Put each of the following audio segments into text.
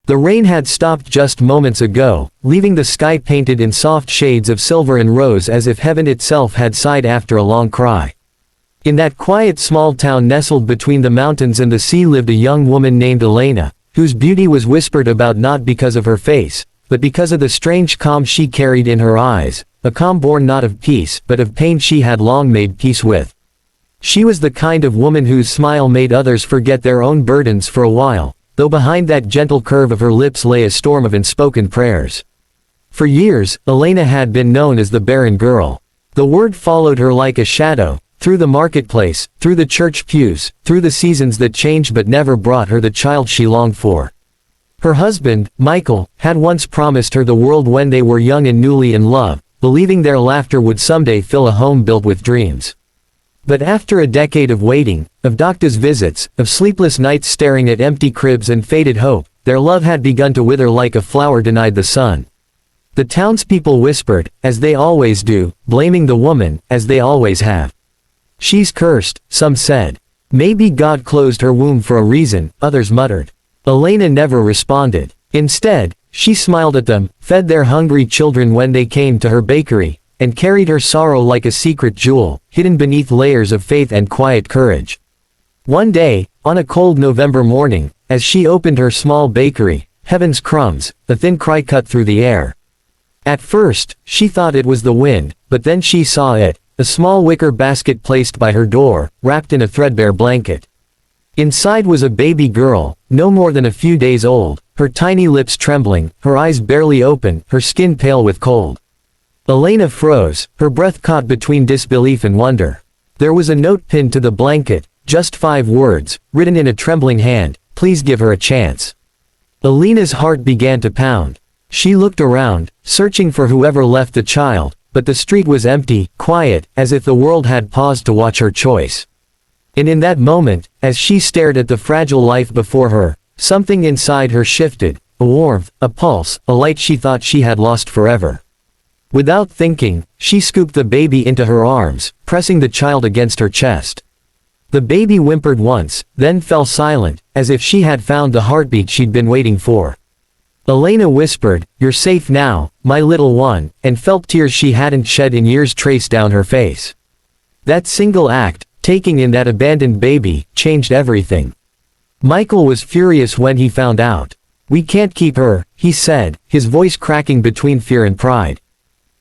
The rain had stopped just moments ago, leaving the sky painted in soft shades of silver and rose as if heaven itself had sighed after a long cry. In that quiet small town nestled between the mountains and the sea lived a young woman named Elena, whose beauty was whispered about not because of her face, but because of the strange calm she carried in her eyes, a calm born not of peace but of pain she had long made peace with. She was the kind of woman whose smile made others forget their own burdens for a while, though behind that gentle curve of her lips lay a storm of unspoken prayers. For years, Elena had been known as the barren girl. The word followed her like a shadow, through the marketplace, through the church pews, through the seasons that changed but never brought her the child she longed for. Her husband, Michael, had once promised her the world when they were young and newly in love, believing their laughter would someday fill a home built with dreams. But after a decade of waiting, of doctor's visits, of sleepless nights staring at empty cribs and faded hope, their love had begun to wither like a flower denied the sun. The townspeople whispered, as they always do, blaming the woman, as they always have. "She's cursed," some said. "Maybe God closed her womb for a reason," others muttered. Elena never responded. Instead, she smiled at them, fed their hungry children when they came to her bakery, and carried her sorrow like a secret jewel, hidden beneath layers of faith and quiet courage. One day, on a cold November morning, as she opened her small bakery, heaven's crumbs, a thin cry cut through the air. At first, she thought it was the wind, but then she saw it, a small wicker basket placed by her door, wrapped in a threadbare blanket. Inside was a baby girl, no more than a few days old, her tiny lips trembling, her eyes barely open, her skin pale with cold. Elena froze, her breath caught between disbelief and wonder. There was a note pinned to the blanket, just 5 words, written in a trembling hand, "Please give her a chance." Elena's heart began to pound. She looked around, searching for whoever left the child, but the street was empty, quiet, as if the world had paused to watch her choice. And in that moment, as she stared at the fragile life before her, something inside her shifted, a warmth, a pulse, a light she thought she had lost forever. Without thinking, she scooped the baby into her arms, pressing the child against her chest. The baby whimpered once, then fell silent, as if she had found the heartbeat she'd been waiting for. Elena whispered, "You're safe now, my little one," and felt tears she hadn't shed in years trace down her face. That single act, taking in that abandoned baby, changed everything. Michael was furious when he found out. "We can't keep her," he said, his voice cracking between fear and pride.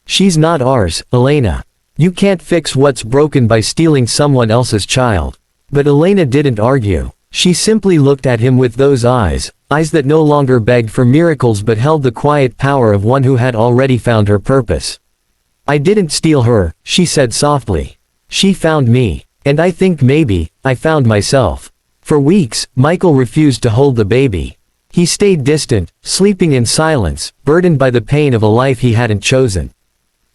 "She's not ours, Elena. You can't fix what's broken by stealing someone else's child." But Elena didn't argue. She simply looked at him with those eyes that no longer begged for miracles but held the quiet power of one who had already found her purpose. "I didn't steal her," she said softly. "She found me. And I think maybe, I found myself." For weeks, Michael refused to hold the baby. He stayed distant, sleeping in silence, burdened by the pain of a life he hadn't chosen.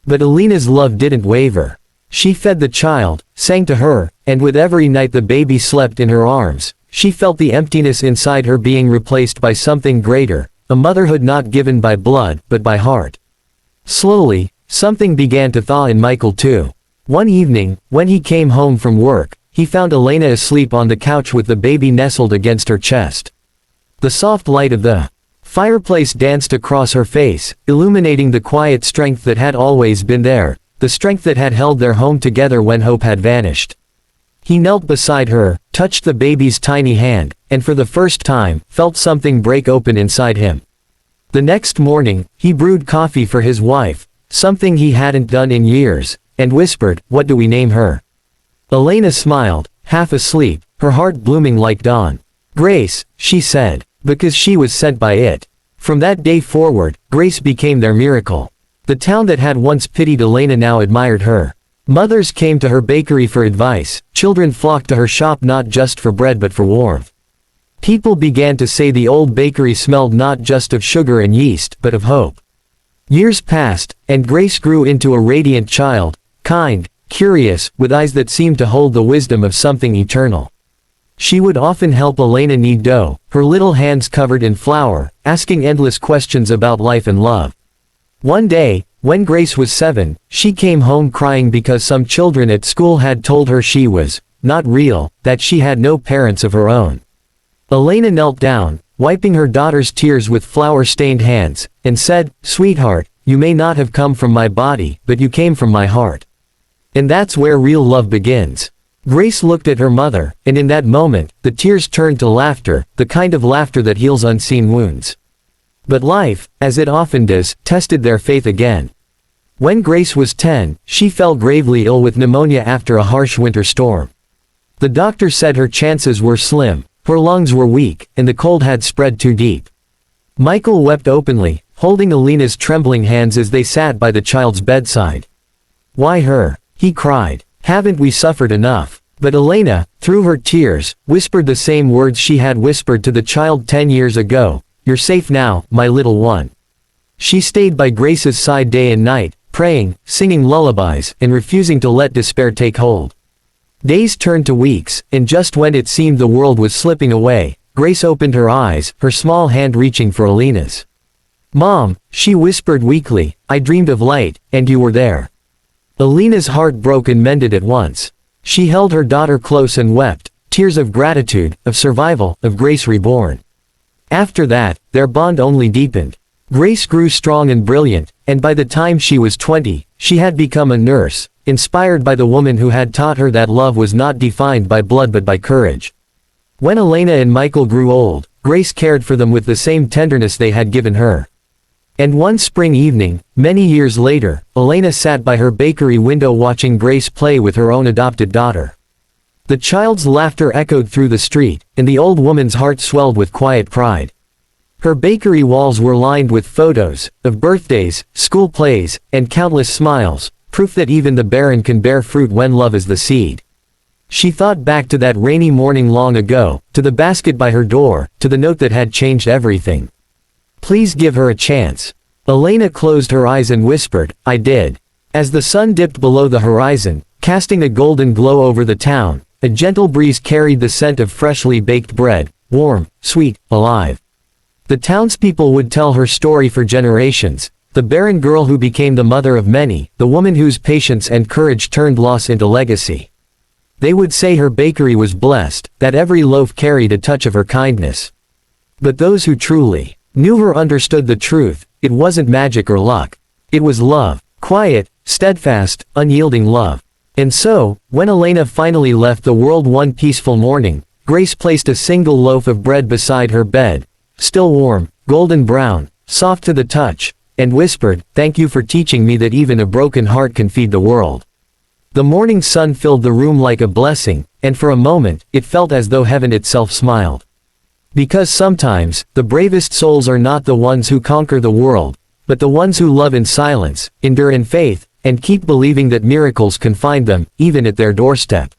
But Elena's love didn't waver. She fed the child, sang to her, and with every night the baby slept in her arms, she felt the emptiness inside her being replaced by something greater, a motherhood not given by blood, but by heart. Slowly, something began to thaw in Michael too. One evening, when he came home from work, he found Elena asleep on the couch with the baby nestled against her chest. The soft light of the fireplace danced across her face, illuminating the quiet strength that had always been there, the strength that had held their home together when hope had vanished. He knelt beside her, touched the baby's tiny hand, and for the first time, felt something break open inside him. The next morning, he brewed coffee for his wife, something he hadn't done in years, and whispered, "What do we name her?" Elena smiled, half asleep, her heart blooming like dawn. "Grace," she said, because she was sent by it. From that day forward, Grace became their miracle. The town that had once pitied Elena now admired her. Mothers came to her bakery for advice, children flocked to her shop not just for bread but for warmth. People began to say the old bakery smelled not just of sugar and yeast, but of hope. Years passed, and Grace grew into a radiant child, kind, curious, with eyes that seemed to hold the wisdom of something eternal. She would often help Elena knead dough, her little hands covered in flour, asking endless questions about life and love. One day, when Grace was 7, she came home crying because some children at school had told her she was not real, that she had no parents of her own. Elena knelt down, wiping her daughter's tears with flour-stained hands, and said, "Sweetheart, you may not have come from my body, but you came from my heart. And that's where real love begins." Grace looked at her mother, and in that moment, the tears turned to laughter, the kind of laughter that heals unseen wounds. But life, as it often does, tested their faith again. When Grace was 10, she fell gravely ill with pneumonia after a harsh winter storm. The doctor said her chances were slim, her lungs were weak, and the cold had spread too deep. Michael wept openly, holding Elena's trembling hands as they sat by the child's bedside. "Why her?" he cried. "Haven't we suffered enough?" But Elena, through her tears, whispered the same words she had whispered to the child 10 years ago, "You're safe now, my little one." She stayed by Grace's side day and night, praying, singing lullabies, and refusing to let despair take hold. Days turned to weeks, and just when it seemed the world was slipping away, Grace opened her eyes, her small hand reaching for Elena's. "Mom," she whispered weakly, "I dreamed of light, and you were there." Elena's heart broke and mended at once. She held her daughter close and wept, tears of gratitude, of survival, of Grace reborn. After that, their bond only deepened. Grace grew strong and brilliant, and by the time she was 20, she had become a nurse, inspired by the woman who had taught her that love was not defined by blood but by courage. When Elena and Michael grew old, Grace cared for them with the same tenderness they had given her. And one spring evening, many years later, Elena sat by her bakery window watching Grace play with her own adopted daughter. The child's laughter echoed through the street, and the old woman's heart swelled with quiet pride. Her bakery walls were lined with photos, of birthdays, school plays, and countless smiles, proof that even the barren can bear fruit when love is the seed. She thought back to that rainy morning long ago, to the basket by her door, to the note that had changed everything. "Please give her a chance." Elena closed her eyes and whispered, "I did." As the sun dipped below the horizon, casting a golden glow over the town, a gentle breeze carried the scent of freshly baked bread, warm, sweet, alive. The townspeople would tell her story for generations, the barren girl who became the mother of many, the woman whose patience and courage turned loss into legacy. They would say her bakery was blessed, that every loaf carried a touch of her kindness. But those who truly knew her understood the truth. It wasn't magic or luck. It was love. Quiet, steadfast, unyielding love. And so, when Elena finally left the world one peaceful morning, Grace placed a single loaf of bread beside her bed, still warm, golden brown, soft to the touch, and whispered, "Thank you for teaching me that even a broken heart can feed the world." The morning sun filled the room like a blessing, and for a moment, it felt as though heaven itself smiled. Because sometimes, the bravest souls are not the ones who conquer the world, but the ones who love in silence, endure in faith, and keep believing that miracles can find them, even at their doorstep.